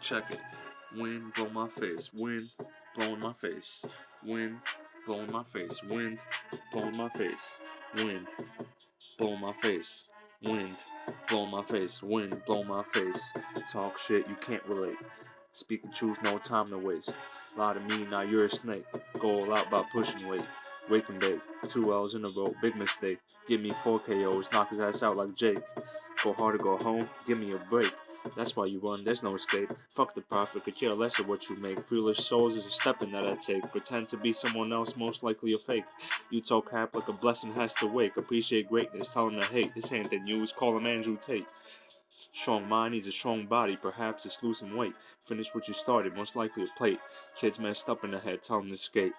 Check it. Wind blow my face. Wind blowing my face. Wind blowing my face. Wind blowing my face. Wind blowing my face. Wind blowing my face. Wind blowing my face. Talk shit, you can't relate. Speaking truth, no time to waste. Lie to me, now you're a snake. Go all out by pushing weight. Wake and bake. 2 L's in a row, big mistake. Give me 4 KOs, knock his ass out like Jake. Go hard or go home, give me a break. That's why you run, there's no escape. Fuck the profit, could care less of what you make. Foolish souls is a stepping that I take. Pretend to be someone else, most likely a fake. You talk crap like a blessing has to wake. Appreciate greatness, tell him to hate. His hand in use, call him Andrew Tate. Strong mind needs a strong body, perhaps it's losing weight. Finish what you started, most likely a plate. Kids messed up in the head, tell them to skate.